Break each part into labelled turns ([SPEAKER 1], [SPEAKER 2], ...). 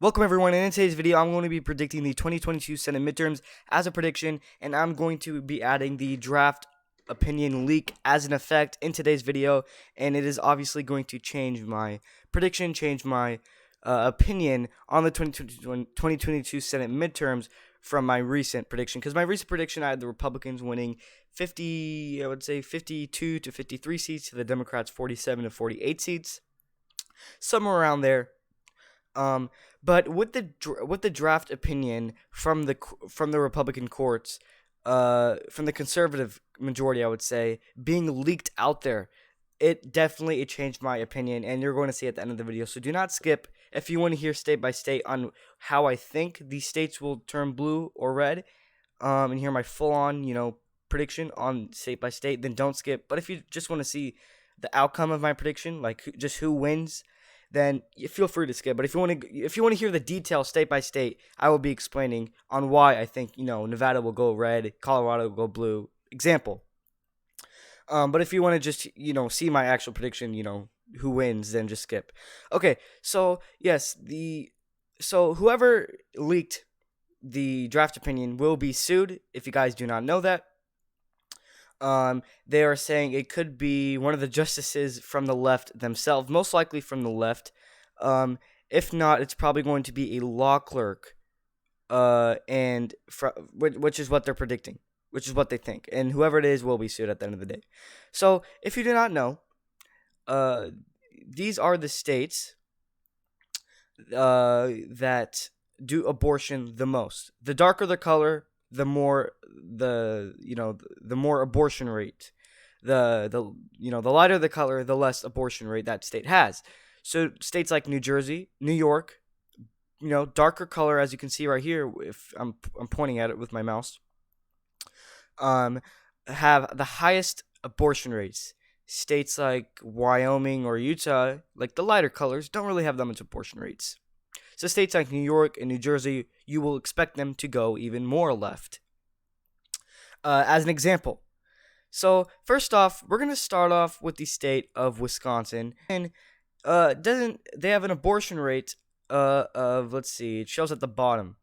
[SPEAKER 1] Welcome everyone, and in today's video I'm going to be predicting the 2022 Senate midterms as a prediction, and I'm going to be adding the draft opinion leak as an effect in today's video, and it is obviously going to change my prediction, change my opinion on the 2022 Senate midterms from my recent prediction, because my recent prediction I had the Republicans winning 52 to 53 seats, to the Democrats 47 to 48 seats, somewhere around there. But with the draft opinion from the Republican courts, from the conservative majority, I would say, being leaked out there, it definitely changed my opinion, and you're going to see at the end of the video. So do not skip if you want to hear state by state on how I think these states will turn blue or red, and hear my full-on, prediction on state by state. Then don't skip. But if you just want to see the outcome of my prediction, like just who wins, then you feel free to skip. But if you want to hear the details state by state, I will be explaining on why I think Nevada will go red, Colorado will go blue. Example. But if you want to just see my actual prediction, who wins, then just skip. Okay, so yes, so whoever leaked the draft opinion will be sued. If you guys do not know that. They are saying it could be one of the justices from the left themselves, most likely from the left. If not, it's probably going to be a law clerk, which is what they're predicting, which is what they think, and whoever it is will be sued at the end of the day. So, if you do not know, these are the states that do abortion the most. The darker the color, the more abortion rate. The lighter the color, the less abortion rate that state has. So states like New Jersey, New York, darker color, as you can see right here, if I'm pointing at it with my mouse, have the highest abortion rates. States like Wyoming or Utah, like the lighter colors, don't really have that much abortion rates. So states like New York and New Jersey, you will expect them to go even more left. As an example. So first off, we're going to start off with the state of Wisconsin. And they have an abortion rate of, let's see, it shows at the bottom.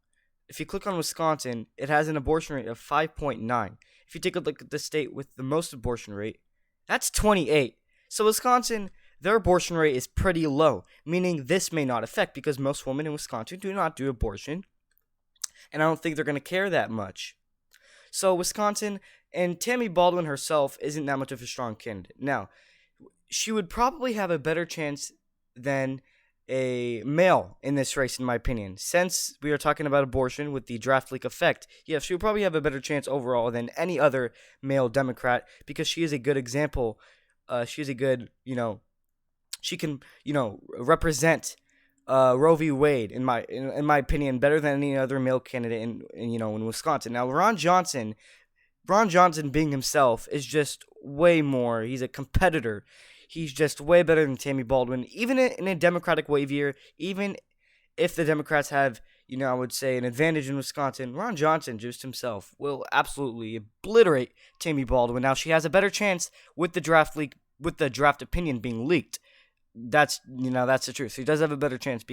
[SPEAKER 1] If you click on Wisconsin, it has an abortion rate of 5.9. If you take a look at the state with the most abortion rate, that's 28. So Wisconsin, their abortion rate is pretty low, meaning this may not affect, because most women in Wisconsin do not do abortion, and I don't think they're going to care that much. So Wisconsin, and Tammy Baldwin herself isn't that much of a strong candidate. Now, she would probably have a better chance than a male in this race, in my opinion. Since we are talking about abortion with the draft leak effect, yes, she would probably have a better chance overall than any other male Democrat, because she is a good example. She is a good, she can, represent Roe v. Wade, in my opinion, better than any other male candidate in Wisconsin. Now, Ron Johnson being himself is just way more. He's a competitor. He's just way better than Tammy Baldwin, even in a Democratic wave year. Even if the Democrats have, I would say, an advantage in Wisconsin, Ron Johnson just himself will absolutely obliterate Tammy Baldwin. Now, she has a better chance with the draft leak, with the draft opinion being leaked. That's the truth. He does have a better chance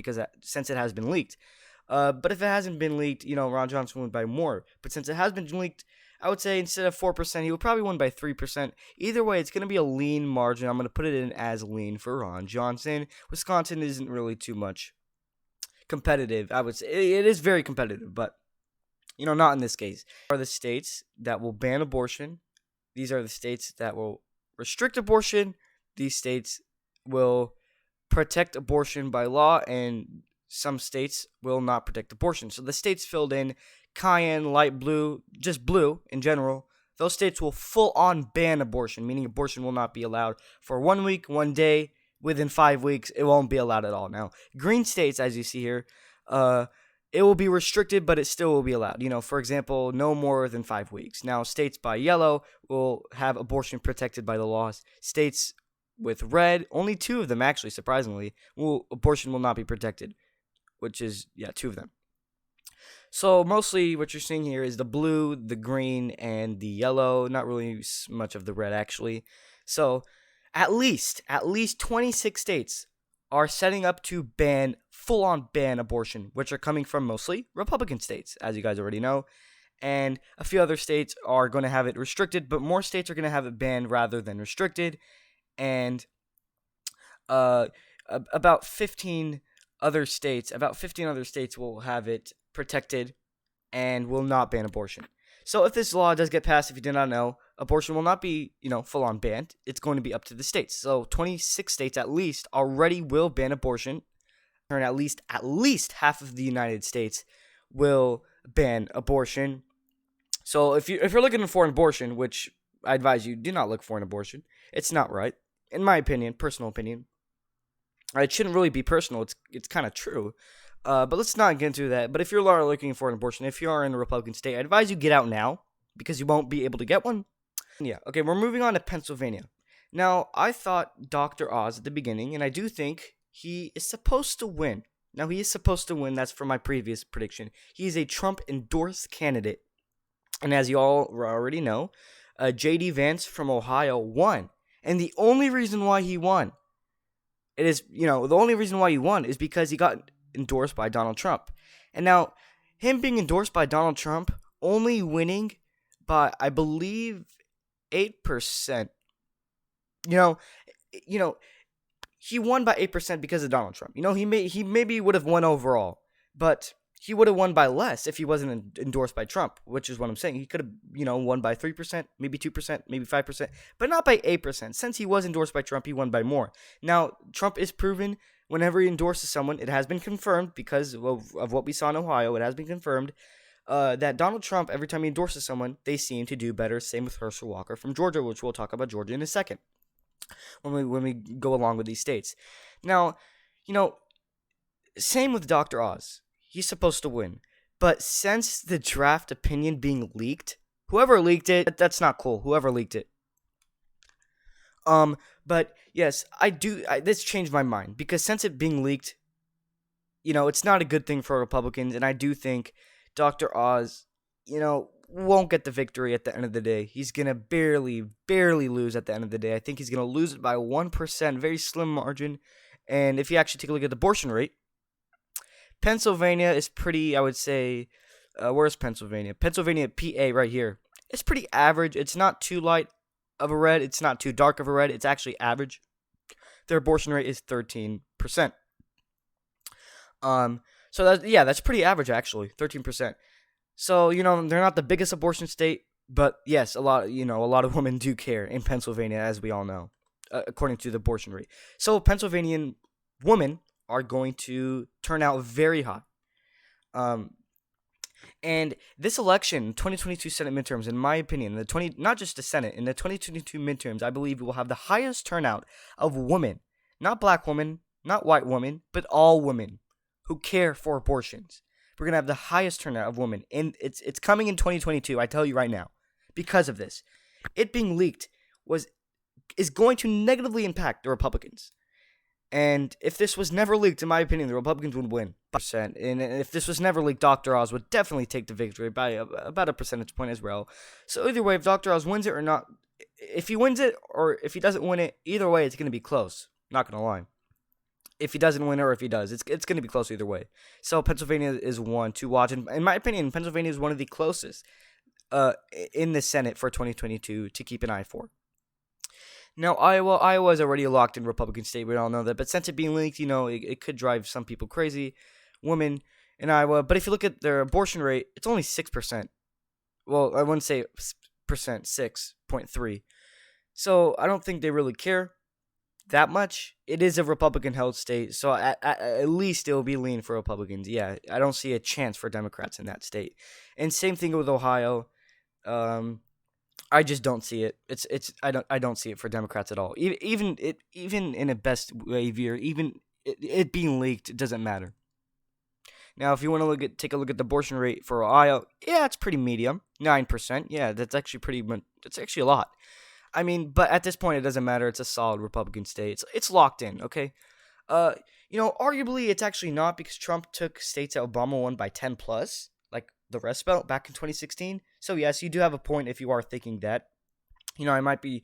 [SPEAKER 1] since it has been leaked. But if it hasn't been leaked, Ron Johnson would by more. But since it has been leaked, I would say instead of 4%, he would probably win by 3%. Either way, it's going to be a lean margin. I'm going to put it in as lean for Ron Johnson. Wisconsin isn't really too much competitive. I would say it is very competitive, but not in this case. These are the states that will ban abortion. These are the states that will restrict abortion. These states will protect abortion by law, and some states will not protect abortion. So the states filled in: cayenne, light blue, just blue in general. Those states will full-on ban abortion, meaning abortion will not be allowed for 1 week, 1 day. Within 5 weeks, it won't be allowed at all. Now, green states, as you see here, it will be restricted, but it still will be allowed. For example, no more than 5 weeks. Now, states by yellow will have abortion protected by the laws. States with red, only 2 of them, actually, surprisingly, abortion will not be protected, which is, 2 of them. So mostly what you're seeing here is the blue, the green, and the yellow. Not really much of the red, actually. So at least 26 states are setting up to ban, full-on ban abortion, which are coming from mostly Republican states, as you guys already know. And a few other states are going to have it restricted, but more states are going to have it banned rather than restricted. And about 15 other states will have it protected and will not ban abortion. So if this law does get passed, if you did not know, abortion will not be, full on banned. It's going to be up to the states. So 26 states at least already will ban abortion. And at least half of the United States will ban abortion. So if you're looking for an abortion, which I advise you do not look for an abortion, it's not right. In my opinion, personal opinion. It shouldn't really be personal. It's kind of true. But let's not get into that. But if you're looking for an abortion, if you are in a Republican state, I advise you get out now because you won't be able to get one. Yeah, okay, we're moving on to Pennsylvania. Now, I thought Dr. Oz at the beginning, and I do think he is supposed to win. Now, he is supposed to win. That's from my previous prediction. He is a Trump-endorsed candidate. And as you all already know, J.D. Vance from Ohio won. And the only reason why he won, is because he got endorsed by Donald Trump. And now, him being endorsed by Donald Trump, only winning by, I believe, 8%. He won by 8% because of Donald Trump. He maybe would have won overall, but he would have won by less if he wasn't endorsed by Trump, which is what I'm saying. He could have, won by 3%, maybe 2%, maybe 5%, but not by 8%. Since he was endorsed by Trump, he won by more. Now, Trump is proven whenever he endorses someone, it has been confirmed because of what we saw in Ohio, it has been confirmed that Donald Trump, every time he endorses someone, they seem to do better. Same with Herschel Walker from Georgia, which we'll talk about Georgia in a second when we go along with these states. Now, same with Dr. Oz. He's supposed to win. But since the draft opinion being leaked, whoever leaked it, that's not cool. Whoever leaked it. But yes, this changed my mind because since it being leaked, it's not a good thing for Republicans, and I do think Dr. Oz, won't get the victory at the end of the day. He's gonna barely lose at the end of the day. I think he's gonna lose it by 1%, very slim margin. And if you actually take a look at the abortion rate, Pennsylvania is pretty, I would say, where's Pennsylvania? Pennsylvania, PA, right here. It's pretty average. It's not too light of a red. It's not too dark of a red. It's actually average. Their abortion rate is 13%. So that's pretty average actually, 13%. So they're not the biggest abortion state, but yes, a lot of women do care in Pennsylvania, as we all know, according to the abortion rate. So Pennsylvanian women are going to turn out very hot. And this election, 2022 Senate midterms, in my opinion, not just the Senate, in the 2022 midterms, I believe we will have the highest turnout of women, not black women, not white women, but all women who care for abortions. We're going to have the highest turnout of women, and it's coming in 2022, I tell you right now, because of this. It being leaked is going to negatively impact the Republicans. And if this was never leaked, in my opinion, the Republicans would win. And if this was never leaked, Dr. Oz would definitely take the victory by about a percentage point as well. So either way, if Dr. Oz wins it or not, if he wins it or if he doesn't win it, either way, it's going to be close. Not going to lie. If he doesn't win it or if he does, it's going to be close either way. So Pennsylvania is one to watch. And in my opinion, Pennsylvania is one of the closest in the Senate for 2022 to keep an eye for. Now, Iowa is already a locked-in Republican state. We all know that. But since it being leaked, it could drive some people crazy, women in Iowa. But if you look at their abortion rate, it's only 6%. Well, I wouldn't say percent, 6.3. So I don't think they really care that much. It is a Republican-held state, so at least it will be lean for Republicans. Yeah, I don't see a chance for Democrats in that state. And same thing with Ohio. I just don't see it. I don't see it for Democrats at all. Even in a best way year, even it being leaked, it doesn't matter. Now, if you want to take a look at the abortion rate for Ohio, yeah, it's pretty medium, 9%. Yeah, that's actually that's actually a lot. I mean, but at this point, it doesn't matter. It's a solid Republican state. It's locked in. Okay. Arguably, it's actually not because Trump took states that Obama won by 10 plus, like the Rust Belt back in 2016. So yes, you do have a point if you are thinking that. I might be,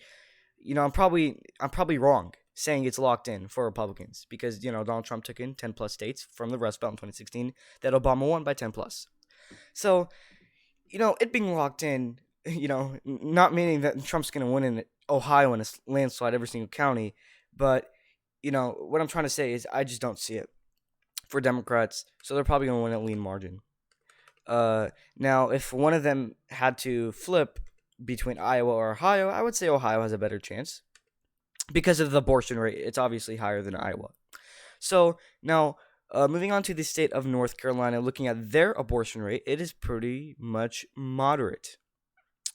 [SPEAKER 1] I'm probably wrong. saying it's locked in for Republicans because, Donald Trump took in 10 plus states from the Rust Belt in 2016 that Obama won by 10 plus. So, it being locked in, not meaning that Trump's going to win in Ohio in a landslide every single county, but, what I'm trying to say is I just don't see it for Democrats, so they're probably going to win a lean margin. Now, if one of them had to flip between Iowa or Ohio, I would say Ohio has a better chance because of the abortion rate. It's obviously higher than Iowa. So now, moving on to the state of North Carolina, looking at their abortion rate, it is pretty much moderate.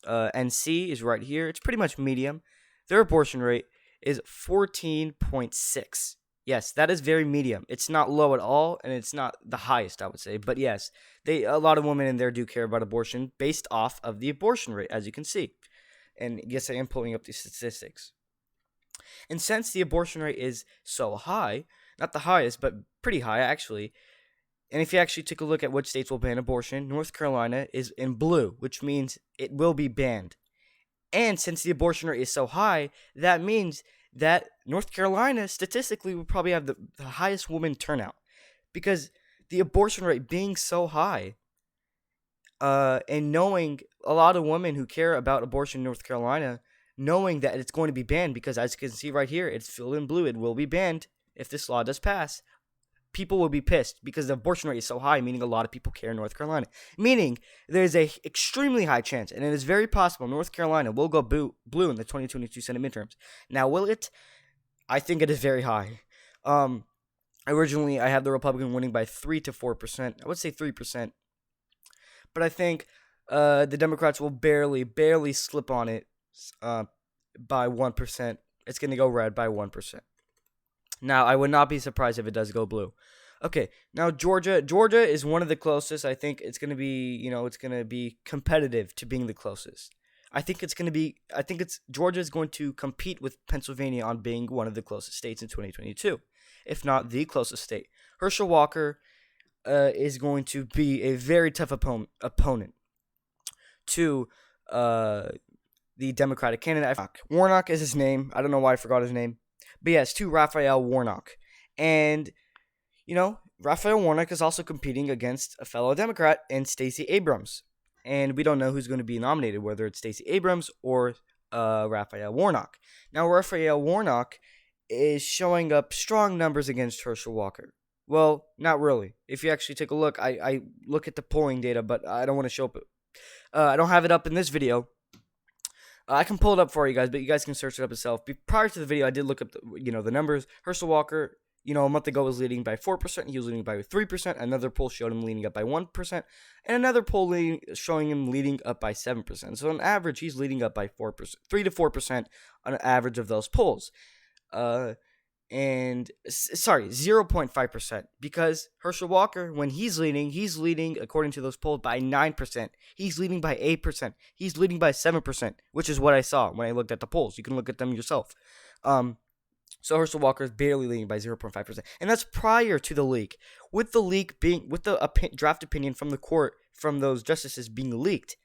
[SPEAKER 1] NC is right here. It's pretty much medium. Their abortion rate is 14.6. Yes, that is very medium. It's not low at all, and it's not the highest, I would say. But yes, a lot of women in there do care about abortion based off of the abortion rate, as you can see. And yes, I am pulling up these statistics. And since the abortion rate is so high, not the highest, but pretty high actually, and if you actually take a look at which states will ban abortion, North Carolina is in blue, which means it will be banned. And since the abortion rate is so high, that means that North Carolina statistically will probably have the highest woman turnout. Because the abortion rate being so high, and knowing a lot of women who care about abortion in North Carolina, knowing that it's going to be banned, because as you can see right here, it's filled in blue, it will be banned if this law does pass. People will be pissed because the abortion rate is so high, meaning a lot of people care in North Carolina. Meaning there's a extremely high chance, and it is very possible North Carolina will go blue in the 2022 Senate midterms. Now, will it? I think it is very high. Originally, I had the Republican winning by 3 to 4%. I would say 3%. But I think the Democrats will barely slip on it by 1%. It's going to go red by 1%. Now, I would not be surprised if it does go blue. Okay, now Georgia. Georgia is one of the closest. I think it's going to be, it's going to be competitive to being the closest. Georgia is going to compete with Pennsylvania on being one of the closest states in 2022, if not the closest state. Herschel Walker is going to be a very tough opponent to the Democratic candidate. Warnock is his name. I don't know why I forgot his name. But yes, to Raphael Warnock. And, Raphael Warnock is also competing against a fellow Democrat in Stacey Abrams. And we don't know who's going to be nominated, whether it's Stacey Abrams or Raphael Warnock. Now, Raphael Warnock is showing up strong numbers against Herschel Walker. Well, not really. If you actually take a look, I look at the polling data, but I don't want to show up. I don't have it up in this video. I can pull it up for you guys, but you guys can search it up yourself. Prior to the video, I did look up the numbers. Herschel Walker, a month ago was leading by 4%. He was leading by 3%. Another poll showed him leading up by 1%. And another poll showing him leading up by 7%. So on average, he's leading up by 4%, 3 to 4% on an average of those polls. 0.5%, because Herschel Walker, when he's leading according to those polls by 9%. He's leading by 8%. He's leading by 7%, which is what I saw when I looked at the polls. You can look at them yourself. So Herschel Walker is barely leading by 0.5%, and that's prior to the leak. With the draft opinion from the court from those justices being leaked,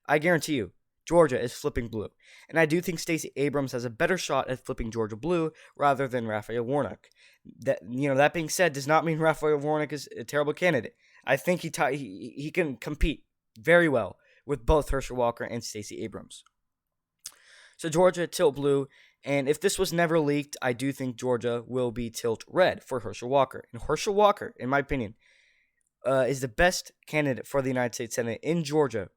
[SPEAKER 1] I guarantee you, Georgia is flipping blue. And I do think Stacey Abrams has a better shot at flipping Georgia blue rather than Raphael Warnock. That being said, does not mean Raphael Warnock is a terrible candidate. I think he can compete very well with both Herschel Walker and Stacey Abrams. So Georgia, tilt blue. And if this was never leaked, I do think Georgia will be tilt red for Herschel Walker. And Herschel Walker, in my opinion, is the best candidate for the United States Senate in Georgia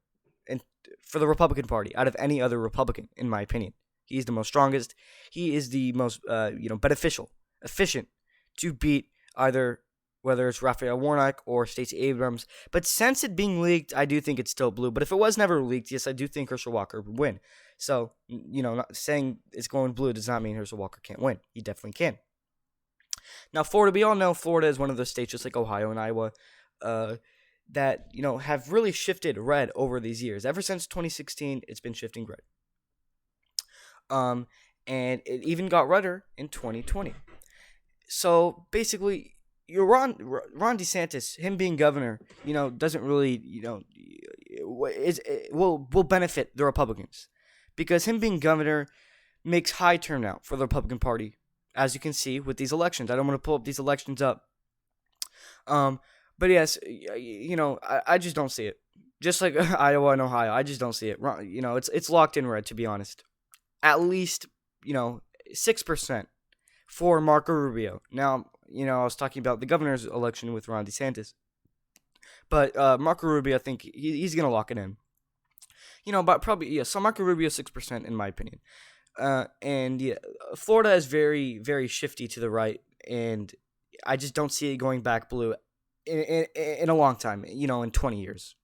[SPEAKER 1] and for the Republican Party out of any other Republican, in my opinion. He's the most strongest. He is the most, beneficial, efficient to beat either, whether it's Raphael Warnock or Stacey Abrams. But since it being leaked, I do think it's still blue. But if it was never leaked, yes, I do think Herschel Walker would win. So, not saying it's going blue does not mean Herschel Walker can't win. He definitely can. Now, Florida, we all know Florida is one of those states, just like Ohio and Iowa, that, have really shifted red over these years. Ever since 2016, it's been shifting red. And it even got redder in 2020. So, basically, Ron DeSantis, him being governor, doesn't really, will benefit the Republicans. Because him being governor makes high turnout for the Republican Party as you can see with these elections. I don't want to pull up these elections up. But yes, I just don't see it. Just like Iowa and Ohio, I just don't see it. It's locked in red, to be honest. At least 6% for Marco Rubio. Now, I was talking about the governor's election with Ron DeSantis, but Marco Rubio, I think he's gonna lock it in. But probably So Marco Rubio 6% in my opinion. And yeah, Florida is very, very shifty to the right, and I just don't see it going back blue in a long time. In 20 years.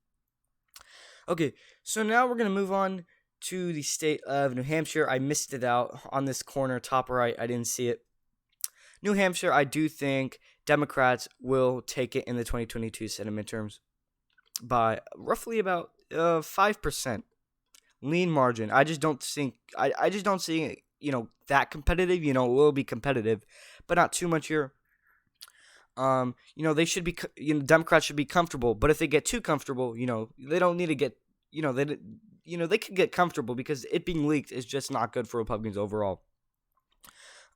[SPEAKER 1] Okay, so now we're gonna move on to the state of New Hampshire. I missed it out on this corner, top right. I didn't see it. New Hampshire, I do think Democrats will take it in the 2022 Senate midterms by roughly about 5%. Lean margin. I just don't think. I just don't see it, that competitive. It will be competitive, but not too much here. They should be. Democrats should be comfortable. But if they get too comfortable, they don't need to get. They could get comfortable because it being leaked is just not good for Republicans overall.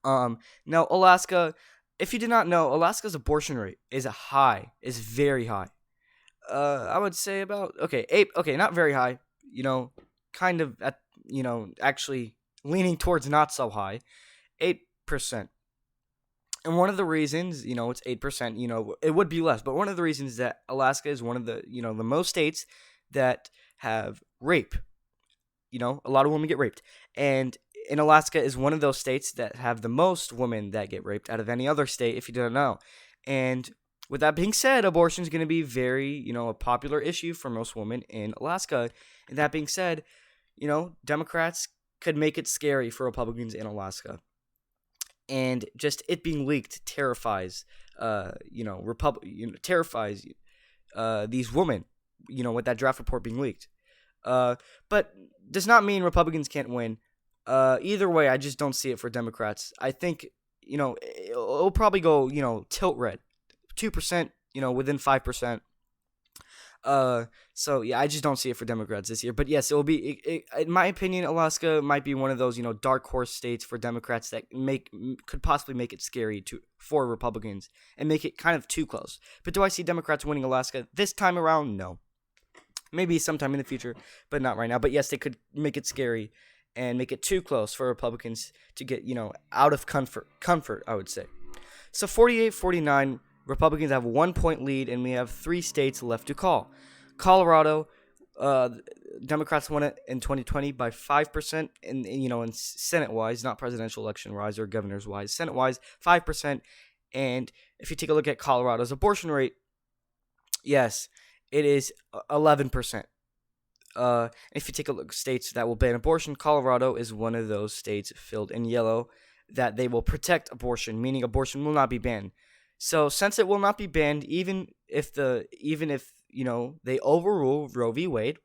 [SPEAKER 1] Now Alaska. If you did not know, Alaska's abortion rate is very high. I would say about 8. Okay, not very high. Kind of at actually leaning towards not so high, 8%. And one of the reasons, it's 8%, it would be less, but one of the reasons is that Alaska is one of the, the most states that have rape. A lot of women get raped. And in Alaska is one of those states that have the most women that get raped out of any other state, if you didn't know. And with that being said, abortion is going to be very, a popular issue for most women in Alaska. And that being said, Democrats could make it scary for Republicans in Alaska. And just it being leaked terrifies, terrifies these women, with that draft report being leaked. But does not mean Republicans can't win. Either way, I just don't see it for Democrats. I think, it'll probably go, tilt red. 2%, within 5%. So yeah, I just don't see it for Democrats this year. But yes, it will be. In my opinion, Alaska might be one of those dark horse states for Democrats that could possibly make it scary for Republicans and make it kind of too close. But do I see Democrats winning Alaska this time around? No. Maybe sometime in the future, but not right now. But yes, they could make it scary and make it too close for Republicans to get out of comfort. I would say. So 48-49. Republicans have 1 point lead, and we have 3 states left to call. Colorado, Democrats won it in 2020 by 5%, in Senate-wise, not presidential election-wise or governor's-wise. Senate-wise, 5%. And if you take a look at Colorado's abortion rate, yes, it is 11%. If you take a look at states that will ban abortion, Colorado is one of those states filled in yellow that they will protect abortion, meaning abortion will not be banned. So since it will not be banned, even if they overrule Roe v. Wade,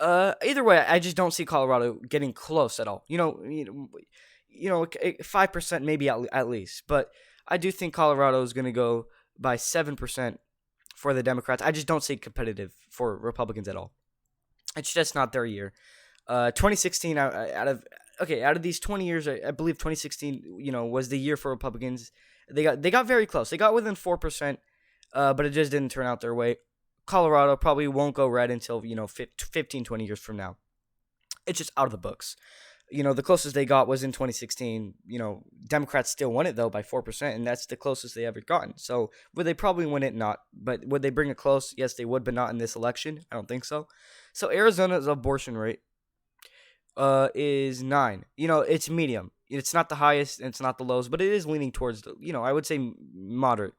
[SPEAKER 1] either way, I just don't see Colorado getting close at all. 5% maybe at least, but I do think Colorado is going to go by 7% for the Democrats. I just don't see it competitive for Republicans at all. It's just not their year. 2016 out of these 20 years, I believe 2016 was the year for Republicans. They got very close. They got within 4%, but it just didn't turn out their way. Colorado probably won't go red until 15, 20 years from now. It's just out of the books. The closest they got was in 2016. Democrats still won it though by 4%, and that's the closest they ever gotten. So would they probably win it? Not. But would they bring it close? Yes, they would, but not in this election. I don't think so. So Arizona's abortion rate is 9. It's medium. It's not the highest and it's not the lowest, but it is leaning towards I would say moderate.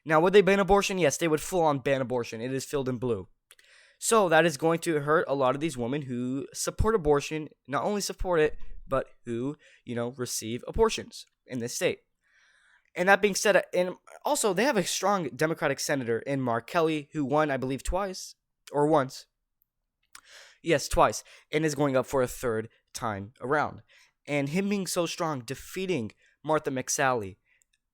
[SPEAKER 1] Now, would they ban abortion? Yes, they would full on ban abortion. It is filled in blue. So that is going to hurt a lot of these women who support abortion, not only support it, but who, receive abortions in this state. And that being said, and also they have a strong Democratic senator in Mark Kelly who won, I believe, twice or once. Yes, twice, and is going up for a third time around. And him being so strong, defeating Martha McSally,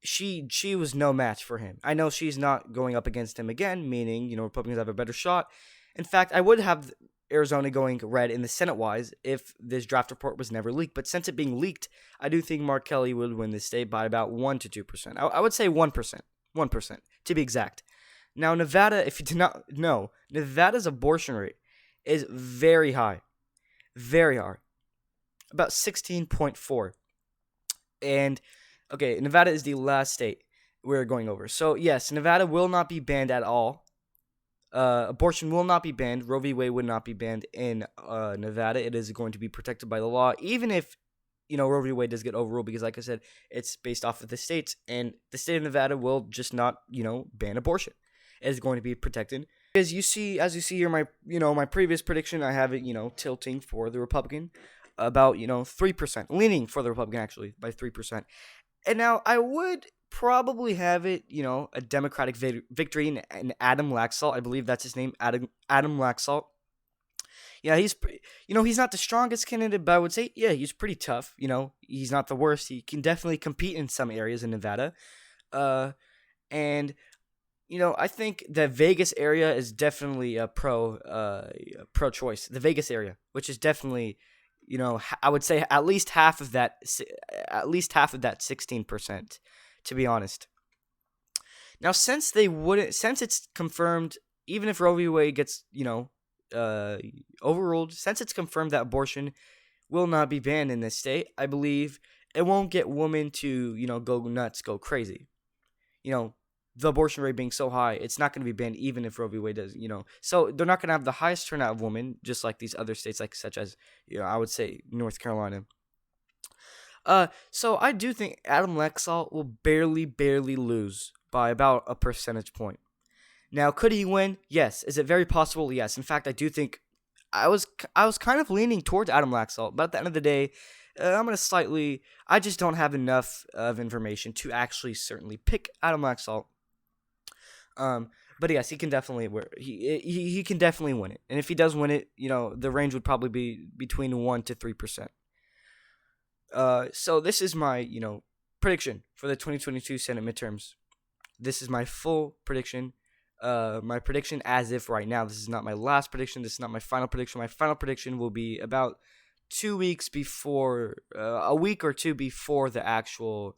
[SPEAKER 1] she was no match for him. I know she's not going up against him again, meaning, Republicans have a better shot. In fact, I would have Arizona going red in the Senate-wise if this draft report was never leaked. But since it being leaked, I do think Mark Kelly would win this state by about 1 to 2%. I would say 1%. 1% to be exact. Now, Nevada, if you did not know, Nevada's abortion rate is very high. Very high. About 16.4. And, okay, Nevada is the last state we're going over. So, yes, Nevada will not be banned at all. Abortion will not be banned. Roe v. Wade would not be banned in Nevada. It is going to be protected by the law, even if, Roe v. Wade does get overruled, because, like I said, it's based off of the states, and the state of Nevada will just not, ban abortion. It is going to be protected. As you see here, my previous prediction, I have it, tilting for the Republican, about 3%, leaning for the Republican actually by 3%. And now I would probably have it, a Democratic victory in Adam Laxalt. I believe that's his name, Adam Laxalt. Yeah, he's not the strongest candidate, but I would say, yeah, he's pretty tough. He's not the worst. He can definitely compete in some areas in Nevada. And I think the Vegas area is definitely a pro-choice. The Vegas area, which is definitely, I would say at least half of that 16%, to be honest. Now, since it's confirmed, even if Roe v. Wade gets, overruled, since it's confirmed that abortion will not be banned in this state, I believe it won't get women to, go nuts, go crazy. The abortion rate being so high, it's not going to be banned even if Roe v. Wade does, So they're not going to have the highest turnout of women, just like these other states, such as, I would say North Carolina. So I do think Adam Laxalt will barely lose by about a percentage point. Now, could he win? Yes. Is it very possible? Yes. In fact, I do think I was kind of leaning towards Adam Laxalt, but at the end of the day, I just don't have enough of information to actually certainly pick Adam Laxalt. But yes, he can definitely he can definitely win it. And if he does win it, the range would probably be between 1 to 3%. So this is my, prediction for the 2022 Senate midterms. This is my full prediction. My prediction as if right now. This is not my last prediction. This is not my final prediction. My final prediction will be about 2 weeks before, a week or two before the actual,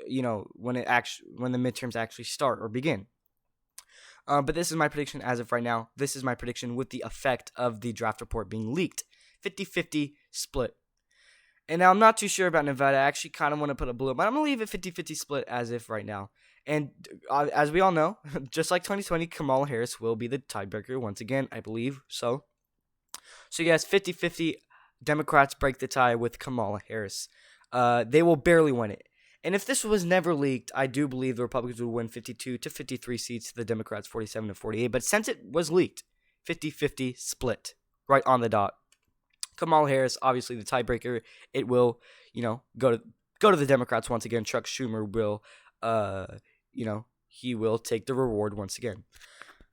[SPEAKER 1] when the midterms actually start or begin. But this is my prediction as of right now. This is my prediction with the effect of the draft report being leaked. 50-50 split. And now I'm not too sure about Nevada. I actually kind of want to put a blue, but I'm going to leave it 50-50 split as if right now. And as we all know, just like 2020, Kamala Harris will be the tiebreaker once again, I believe. So yes, 50-50 Democrats break the tie with Kamala Harris. They will barely win it. And if this was never leaked, I do believe the Republicans would win 52 to 53 seats, the Democrats 47 to 48. But since it was leaked, 50-50 split, right on the dot. Kamala Harris, obviously the tiebreaker. It will, go to the Democrats once again. Chuck Schumer will, he will take the reward once again.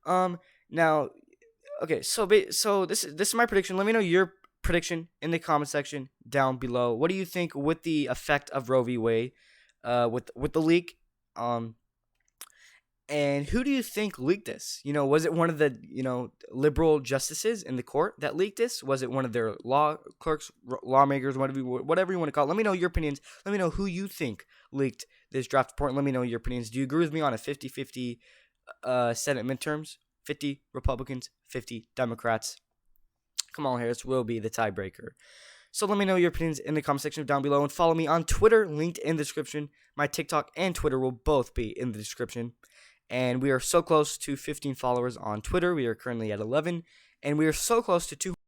[SPEAKER 1] Now, okay, so this is my prediction. Let me know your prediction in the comment section down below. What do you think with the effect of Roe v. Wade, with the leak? And who do you think leaked this? Was it one of the, liberal justices in the court that leaked this? Was it one of their law clerks, lawmakers, whatever you want to call it? Let me know your opinions. Let me know who you think leaked this draft report. Let me know your opinions. Do you agree with me on a 50-50 Senate midterms? 50 Republicans, 50 Democrats. Kamala Harris will be the tiebreaker. So let me know your opinions in the comment section down below. And follow me on Twitter, linked in the description. My TikTok and Twitter will both be in the description. And we are so close to 15 followers on Twitter. We are currently at 11. And we are so close to 200.